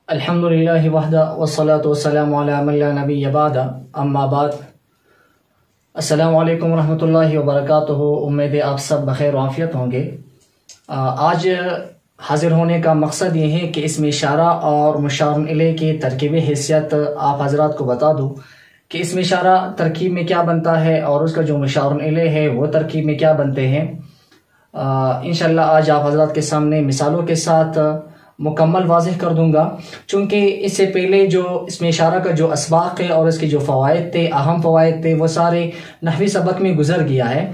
अल्हम्दुलिल्लाहि वहदा वस्सलातु वस्सलामु अला मन ला नबिय्य बअद अम्मा बाद। अस्सलामु अलैकुम रहमतुल्लाहि व बरकातुहू। उम्मीद है आप सब बखैर आफियत होंगे। आज हाजिर होने का मकसद ये है कि इसमें इशारा और मुशार इलैह की तरकीबी हैसियत आप हजरात को बता दूँ कि इसमें इशारा तरकीब में क्या बनता है और उसका जो मुशार इलैह है वो तरकीब में क्या बनते हैं। इंशाअल्लाह आज आप हजरात के सामने मिसालों के साथ मुकम्मल वाज़ेह कर दूंगा। चूँकि इससे पहले जो इसमें इशारा का जो असबाक है और इसके जो फ़वाइद थे, अहम फ़वाइद थे, वो सारे नहवी सबक में गुजर गया है।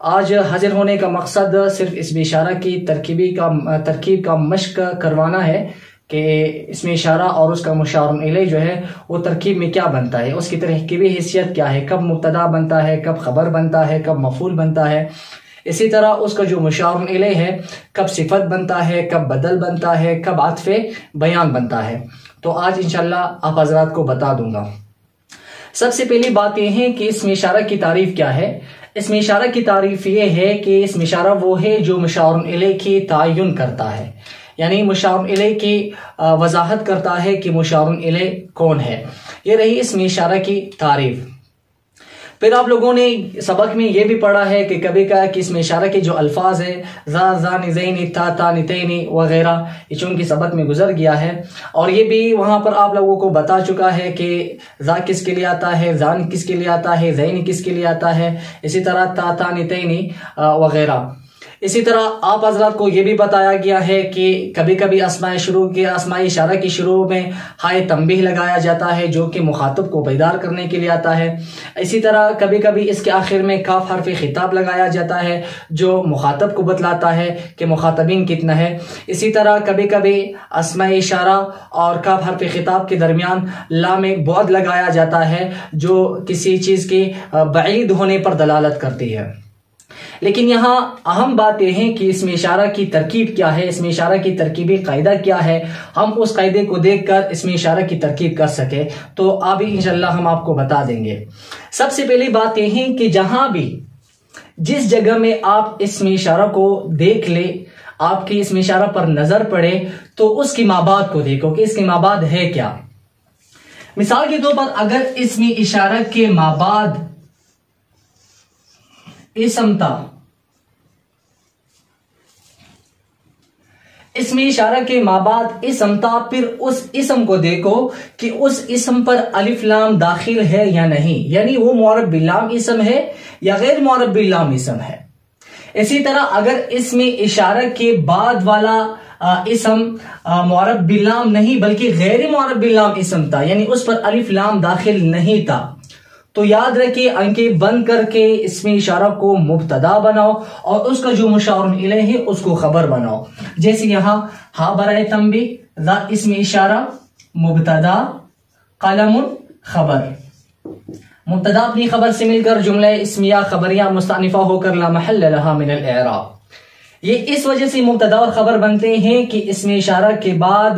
आज हाजिर होने का मकसद सिर्फ इसमें इशारा की तरकीब का मश्क करवाना है कि इसमें इशारा और उसका मुशार इलैह जो है वो तरकीब में क्या बनता है, उसकी तरकीबी हैसियत क्या है, कब मुब्तदा बनता है, कब खबर बनता है, कब मफूल बनता है। इसी तरह उसका जो मुशार इलैह है कब सिफत बनता है, कब बदल बनता है, कब आतफ़े बयान बनता है। तो आज इंशाल्लाह आप हजरात को बता दूंगा। सबसे पहली बात यह है कि इसमें इशारा की तारीफ क्या है। इसमें इशारा की तारीफ ये है कि इसमें इशारा वो है जो मुशार इलैह की तायुन करता है, यानी मुशार इलैह की वजाहत करता है कि मुशार इलैह कौन है। ये रही इसमें इशारा की तारीफ। फिर आप लोगों ने सबक में ये भी पढ़ा है कि कभी कहा कि इसमें इशारा के जो अल्फाज है ज़ा ज़ानी ज़ैनी ता ता नितैनी वगैरह, ये चूँकि सबक में गुजर गया है और ये भी वहाँ पर आप लोगों को बता चुका है कि ज़ा किसके लिए आता है, ज़ान किसके लिए आता है, ज़ैनी किसके लिए आता है, इसी तरह ता ता नितैनी वगैरह। इसी तरह आप हजरात को यह भी बताया गया है कि कभी कभी अस्माए इशारा की शुरू में हाय तंबीह लगाया जाता है जो कि मुखातब को बेदार करने के लिए आता है। इसी तरह कभी कभी इसके आखिर में काफ हर्फ खिताब लगाया जाता है जो मुखातब को बतलाता है कि मुखातबीन कितना है। इसी तरह कभी कभी अस्माए इशारा और काफ हर्फ खिताब के दरमियान लाम बुअद लगाया जाता है जो किसी चीज़ के बईद होने पर दलालत करती है। लेकिन यहाँ अहम बात यह है कि इसमें इशारा की तरकीब क्या है, इसमें इशारा की तरकीबी कायदा क्या है, हम उस कायदे को देखकर इसमें इशारा की तरकीब कर सके तो अभी इंशाल्लाह हम आपको बता देंगे। सबसे पहली बात यह है कि जहां भी जिस जगह में आप इसमें इशारा को देख ले, आपकी इसमें इशारा पर नजर पड़े तो उसकी माबाद को देखो कि इसकी माबाद है क्या। मिसाल के तौर पर अगर इसमें इशारा के माबाद इसमता, इसमें इशारा के माबाद इसमता, फिर उस इसम को देखो कि उस इसम पर अलिफ लाम दाखिल है या नहीं, यानी वो मुअर्रब बिल्लाम इसम है या गैर मुअर्रब बिल्लाम इसम है। इसी तरह अगर इसमें इशारा के बाद वाला इसम मुअर्रब बिल्लाम नहीं बल्कि गैर मुअर्रब बिल्लाम इसम था, यानी उस पर अलिफ लाम दाखिल नहीं था, तो याद रखिए आंखें बंद करके इसमें इशारा को मुब्तदा बनाओ और उसका जो मुशार इलैह है उसको खबर बनाओ। जैसे यहां हा बराए तंबी, ज़ा इसमें इशारा, मुब्तदा, कलमुन खबर। मुब्तदा अपनी खबर से मिलकर जुमला इस्मिया खबरिया मुस्तअनिफा होकर ला महल्ल लहा मिनल इअराब। ये इस वजह से मुब्तदा और खबर बनते हैं कि इसमें इशारा के बाद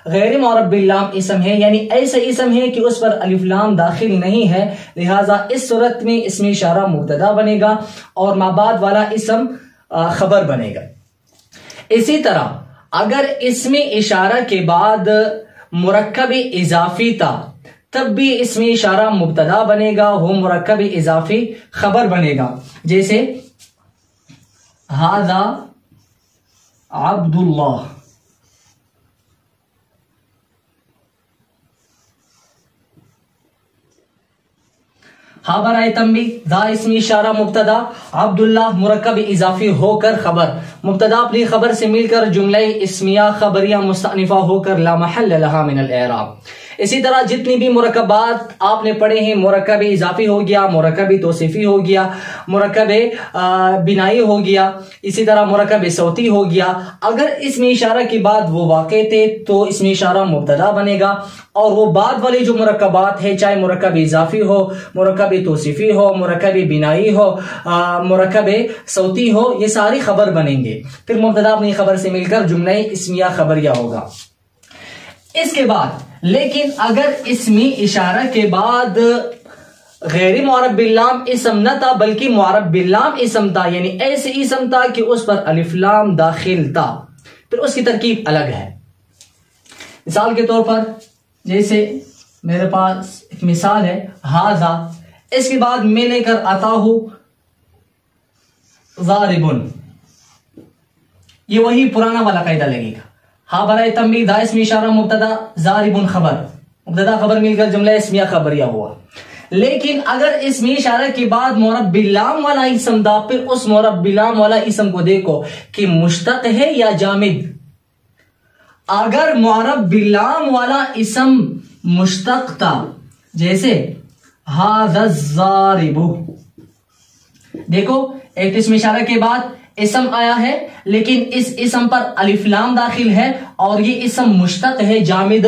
गैर मुअर्रब बिल्लाम इसम है, यानी ऐसा इसम है कि उस पर अलिफ लाम दाखिल नहीं है, लिहाजा इस सूरत में इसमें इशारा मुब्तदा बनेगा और माबाद वाला इसम खबर बनेगा। इसी तरह अगर इसमें इशारा के बाद मुरक्कब इजाफी था तब भी इसमें इशारा मुब्तदा बनेगा, वो मुरक्कब इजाफी खबर बनेगा। जैसे हाज़ा अब्दुल्लाह, हा बराए तंबी, दा इसमें इशारा मुब्तदा, अब्दुल्लाह मुरक्कब इजाफी होकर खबर। मुब्तदा अपनी खबर से मिलकर जुमला इस्मिया खबरिया मुस्तअनिफा होकर ला महल्ल लहा मिनल इअराब। इसी तरह जितनी भी मुरक्कबात आपने पढ़े हैं, मुरक्कब इजाफी हो गया, मुरक्कब तौसीफी हो गया, मुरक्कब बिनाई हो गया, इसी तरह मुरक्कब सौती हो गया। अगर इसमें इशारा के बाद वो वाक़े थे तो इसमें इशारा मुब्तदा बनेगा और वो बाद वाले जो मुरक्कबात है, चाहे मुरक्कब इजाफी हो, मुरक्कब तौसीफी हो, मुरक्कब बिनाई हो, मुरक्कब सौती हो, ये सारी खबर बनेंगे। फिर मुब्तदा अपनी खबर से मिलकर जुमला इस्मिया खबरिया होगा। इसके बाद लेकिन अगर इसमें इशारा के बाद गैर मुअर्रब बिल्लाम इसम न था बल्कि मुअर्रब बिल्लाम इसम था, यानी ऐसे इसम था कि उस पर अलिफ लाम दाखिल था, फिर उसकी तरकीब अलग है। मिसाल के तौर पर जैसे मेरे पास एक मिसाल है हाजा, इसके बाद मैं लेकर आता हूं ज़ारिबुन, ये वही पुराना वाला कायदा लगेगा। हा बराए तंबीह दा इसमें इशारा मुब्तदा, ज़ारिबुन खबर, मुब्तदा खबर मिलकर जुमला इस्मिया खबरिया हुआ। लेकिन अगर इसमें इशारा के बाद मुरब्ब बिल्लाम वाला इसम दा, फिर उस मुरब्ब बिल्लाम वाला इसम को देखो कि मुश्तक है या जामिद। अगर मुरब्ब बिल्लाम वाला इसम मुश्तक था, जैसे हाज़ा ज़ारिबु, देखो एक इसमें इशारा के बाद इसम आया है, लेकिन इस इसम पर अलिफ लाम दाखिल है और ये इसम मुश्तक है, जामिद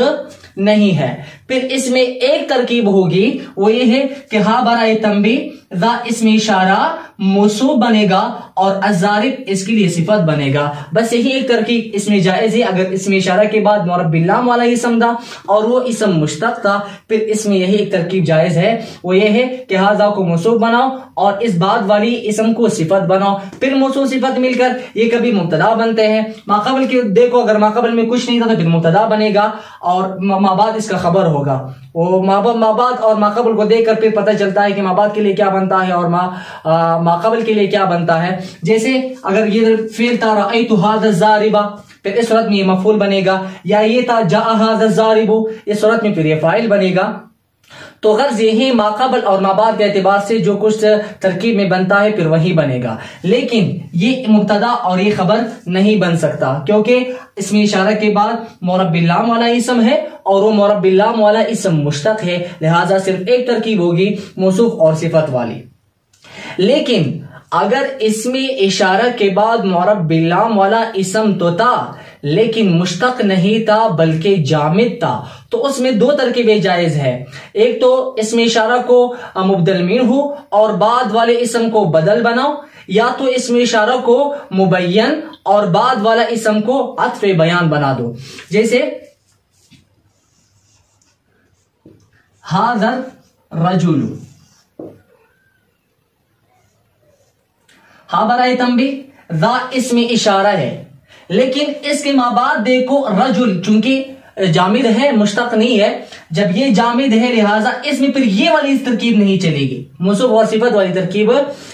नहीं है। फिर इसमें एक तरकीब होगी, वो ये है कि हा बराए तंबीह दा इसमें इशारा मौसूफ बनेगा और अज़ारिब इसके लिए सिफत बनेगा। बस यही एक तरकीब इसमें जायज है। अगर इसमें इशारा के बाद मुरब्ब बिल्लाम वाला इसम था और वो इसम मुश्तक था, फिर इसमें यही एक तरकीब जायज है, वो ये है कि हाजा को मौसूफ बनाओ और इस बाद वाली इसम को सिफत बनाओ। फिर मौसूफ सिफत मिलकर ये कभी मुब्तदा बनते हैं। माक़बल के देखो, अगर माक़बल में कुछ नहीं था तो फिर मुब्तदा बनेगा और माबाद इसका खबर होगा। वो माबाद और माक़बल को देखकर फिर पता चलता है कि माबाद के लिए क्या बनता है और माक़बल के लिए क्या बनता है। जैसे अगर ये फेल था रअयतु हाज़ा ज़ारिबा, फिर इस सूरत में ये मफ़ूल बनेगा, या ये था जाअ हाज़ा ज़ारिबु, इस सूरत में फिर ये फाइल बनेगा। तो गर्ज यही माक़बल और माबाद के एतबार से जो कुछ तरकीब में बनता है फिर वही बनेगा, लेकिन ये मुब्तदा और ये खबर नहीं बन सकता, क्योंकि इसमें इशारा के बाद मुरब्ब बिल्लाम वाला इसम है और वो मुरब्ब बिल्लाम वाला इसम मुश्तक है, लिहाजा सिर्फ एक तरकीब होगी मौसूफ और सिफत वाली। लेकिन अगर इसमें इशारा के बाद मुरब्ब बिल्लाम वाला इसम तो था लेकिन मुश्तक नहीं था बल्कि जामिद था, तो उसमें दो तरकीबें जायज है। एक तो इसमें इशारा को मुबदल मिन हो और बाद वाले इसम को बदल बनाओ, या तो इसमें इशारा को मुबय्यन और बाद वाला इसम को अत्फ़े बयान बना दो। जैसे हाज़ा रजुलु, हा बराए तंबीह ज़ा इसमें इशारा है, लेकिन इसके माबाद देखो रजुल, चूंकि जामिद है मुश्तक नहीं है, जब ये जामिद है लिहाजा इसमें फिर ये वाली तरकीब नहीं चलेगी, मौसूफ और सिफत वाली तरकीब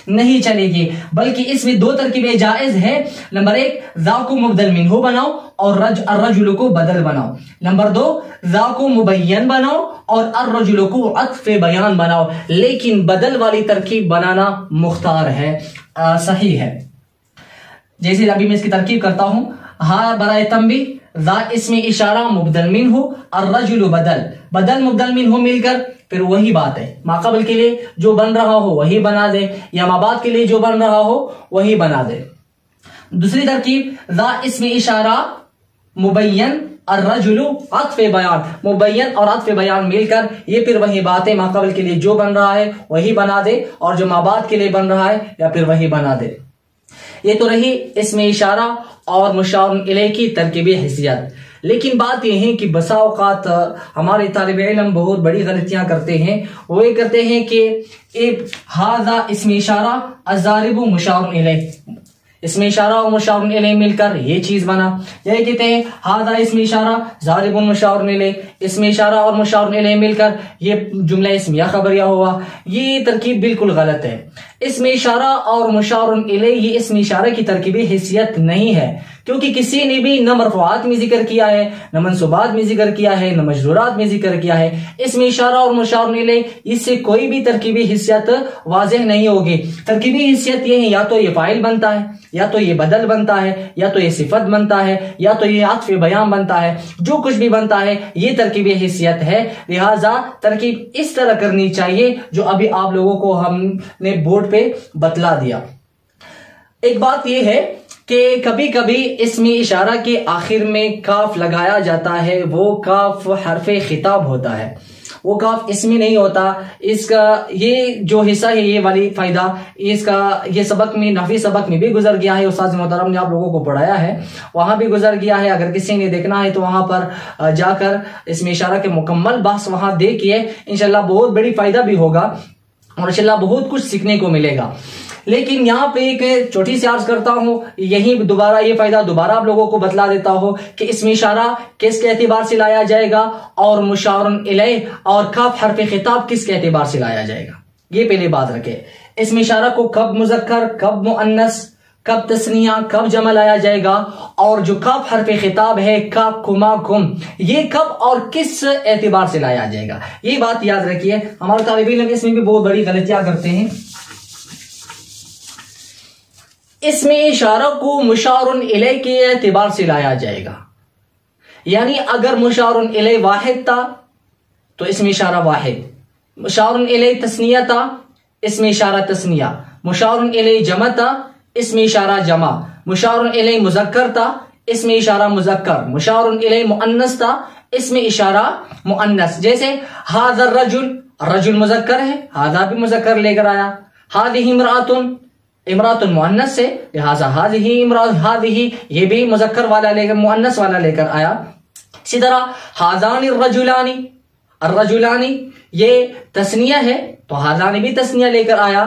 नहीं चलेगी, बल्कि इसमें दो तरकीबें जायज है। नंबर एक, ज़ा को मुबदल मिन्हु बनाओ और अर्रजुल को बदल बनाओ। नंबर दो, ज़ा को मुबय्यन बनाओ और अर्रजुल को अत्फ़े बयान बनाओ, लेकिन बदल वाली तरकीब बनाना मुख्तार है, सही है। जैसे अभी मैं इसकी तरकीब करता हूं, हा बराए तंबीह ज़ा इसमें इशारा मुबदल मिन्हु अर्रजुल बदल मुबदल मिन्हु मिलकर फिर वही बात है, माक़बल के लिए जो बन रहा हो वही बना दे या माबाद के लिए जो बन रहा हो वही बना दे। दूसरी तरकीब, ज़ा इसमें इशारा मुबय्यन अर्रजुल अत्फ़े बयान, मुबय्यन और अत्फ़े बयान मिलकर ये फिर वही बात है, माक़बल के लिए जो बन रहा है वही बना दे और जो माबाद के लिए बन रहा है या फिर वही बना दे। ये तो रही इसमें इशारा और मुशार इलैह की तरकीबी हैसियत। लेकिन बात यह है कि बसा औक़ात हमारे तालिब इल्म बहुत बड़ी गलतियां करते हैं। वो ये करते हैं कि हाज़ा इसमें इशारा अज़ारिबु मुशार इलैह, इसमें इशारा और मुशार इलैह मिलकर ये चीज बना। यही कहते हैं हाज़ा इसमें इशारा ज़ारिबुन मुशार इलैह, इसमें इशारा और मुशार इलैह मिलकर ये जुमला इस्मिया खबरिया हुआ। ये तरकीब बिल्कुल गलत है। इसमें इशारा और मुशार इलैह ये इसमें इशारा की तरकीबी हैसियत नहीं है, क्योंकि किसी ने भी न मरफ़ूआत में जिक्र किया है, न मंसूबात में जिक्र किया है, न मजरूरात में जिक्र किया है। इसमें इशारा और मुशार इलैह इससे कोई भी तरकीबी हैसियत वाज़ेह नहीं होगी। तरकीबी हैसियत ये है, या तो ये फाइल बनता है, या तो ये बदल बनता है, या तो ये सिफत बनता है, या तो ये आत्फ़े बयान बनता है। जो कुछ भी बनता है ये तरकीबी हैसियत है। लिहाजा तरकीब इस तरह करनी चाहिए जो अभी आप लोगों को हमने बोर्ड पे बतला दिया। एक बात यह है कि कभी कभी इसमें इशारा के आखिर में काफ लगाया जाता है, वो काफ हरफे खिताब होता है, वो काफ इसमें नहीं होता। इसका ये जो हिस्सा है ये वाली फायदा इसका ये सबक में नहवी सबक में भी गुजर गया है, उस्ताद मोहतरम ने आप लोगों को पढ़ाया है, वहां भी गुजर गया है। अगर किसी ने देखना है तो वहां पर जाकर इसमें इशारा के मुकम्मल बहस वहां देखिए, इंशाल्लाह बहुत बड़ी फायदा भी होगा और इंशाल्लाह बहुत कुछ सीखने को मिलेगा। लेकिन यहाँ पे एक छोटी सी अर्ज करता हूं, यही दोबारा ये फायदा दोबारा आप लोगों को बतला देता हूं कि इसमें इशारा किसके एतबार से लाया जाएगा और मुशारुन इलैह और काफ हर्फ खिताब किसके एतबार से लाया जाएगा, ये पहले बात रखे। इसमें इशारा को कब मुजक्कर, कब मुअन्नस, कब तस्निया, कब जमा लाया जाएगा, और जो काफ हर्फ खिताब है का, कुमा, कुम, ये कब और किस एतबार से लाया जाएगा, ये बात याद रखिए। हमारे तालिब इल्म इसमें भी बहुत बड़ी गलतियां करते हैं। इसमें इशारा को मुशारुन इलैह के एतबार से लाया जाएगा, यानी अगर मुशारुन इलैह वाहिद था तो इसमें इशारा वाहिद, मुशारुन इलैह तस्निया था इसमें इशारा तस्निया, मुशारुन इलैह जमा था इसमें इशारा जमा, मुशारुन इलैह मुजक्कर था इसमें इशारा मुजक्कर, मुशारुन इलैह मुअन्नस था इसमें इशारा मुअन्नस। जैसे हाज़ा रजुल, रजुल मुजक्कर है, हाज़ा भी मुजक्कर लेकर आया। हाज़िही इम्राअतुन, इम्राअतुन मुअन्नस से, लिहाजा हाज़िही इम्राअत, हाज़िही ये भी मुजक्कर वाला लेकर मुअन्नस वाला लेकर आया। इसी तरह हाज़ानी रजुलानी, अर्रजुलानी ये तस्निया है तो हाज़ानी भी तस्निया लेकर आया।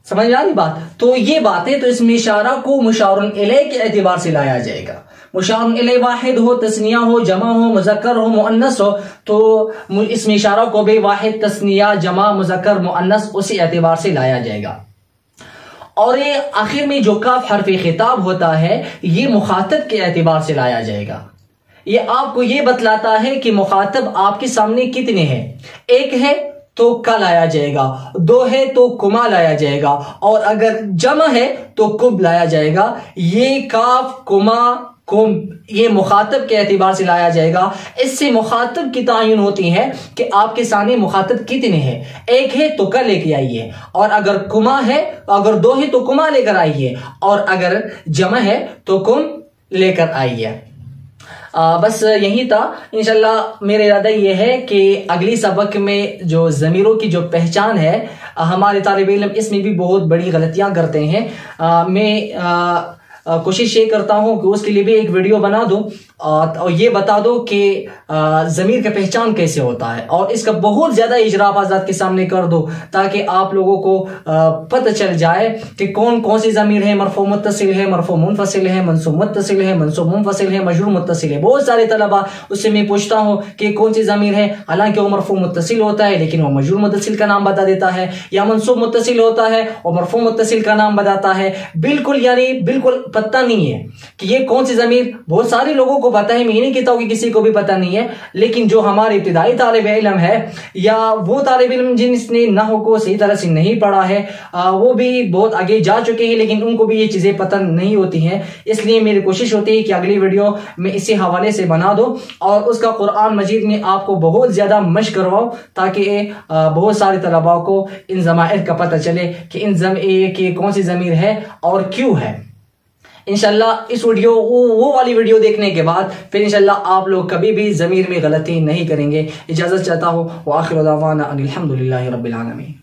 समझ में आ रही बात? तो ये बातें, तो इसमें इशारा को मुशारुन इलैह के एतबार से लाया जाएगा। मुशारुन इलैह वाहिद हो, तस्निया हो, जमा हो, मुजक्कर हो, मुअन्नस हो, तो इसमें इशारा को भी वाहिद, तस्निया, जमा, मुजक्कर, मुअन्नस उसी एतबार से लाया जाएगा। और ये आखिर में जो काफ हर्फ खिताब होता है ये मुखातब के एतबार से लाया जाएगा। ये आपको ये बतलाता है कि मुखातब आपके सामने कितने हैं। एक है तो का लाया जाएगा, दो है तो कुमा लाया जाएगा, और अगर जमा है तो कुब लाया जाएगा। ये काफ, कुमा, कुम ये मुखातब के एतबार से लाया जाएगा। इससे मुखातब की तायुन होती है कि आपके सामने मुखातब कितने हैं। एक है तो का लेके आइए, और अगर कुमा है, अगर दो है तो कुमा लेकर आइए, और अगर जमा है तो कुम लेकर आइए। बस यही था। इंशाल्लाह मेरा इरादा ये है कि अगली सबक में जो ज़मीरों की जो पहचान है, हमारे तालिब इल्म इसमें भी बहुत बड़ी गलतियां करते हैं। मैं कोशिश ये करता हूं कि उसके लिए भी एक वीडियो बना दूं और ये बता दो कि ज़मीर का पहचान कैसे होता है, और इसका बहुत ज्यादा इजरा आज़ाद के सामने कर दो ताकि आप लोगों को पता चल जाए कि कौन कौन सी ज़मीर है, मरफू मुत्तसिल है, मरफू मुनफसिल है, मनसूब मुत्तसिल है, मनसूब मुनफसिल है, मजरूर मुत्तसिल है। बहुत सारे तलबा उससे मैं पूछता हूं कि कौन सी ज़मीर है, हालांकि वो मरफू मुत्तसिल होता है लेकिन वो मजरूर मुत्तसिल का नाम बता देता है, या मनसूब मुत्तसिल होता है और मरफू मुत्तसिल का नाम बताता है। बिल्कुल यानी बिल्कुल पता नहीं है कि ये कौन सी ज़मीर। बहुत सारे लोगों को पता है, मैं नहीं कहता हूं कि किसी को भी पता नहीं है, लेकिन जो हमारे इब्तिदाई तालिब इल्म है या वो तालिब इल्म जिसने नहव को सही तरह से नहीं पढ़ा है, वो भी बहुत आगे जा चुके हैं लेकिन उनको भी ये चीजें पता नहीं होती हैं। इसलिए मेरी कोशिश होती है कि अगली वीडियो में इसी हवाले से बना दो और उसका कुरान मजीद में आपको बहुत ज्यादा मश्क करवाओ ताकि बहुत सारे तलबा को इन ज़माइर का पता चले कि इन कौन सी ज़मीर है और क्यों है। इंशाल्लाह इस वीडियो वो वाली वीडियो देखने के बाद फिर इंशाल्लाह आप लोग कभी भी ज़मीर में गलती नहीं करेंगे। इजाज़त चाहता हूँ। व आखिर दावाना अनिल हम्दुलिल्लाहि रब्बिल आलमीन।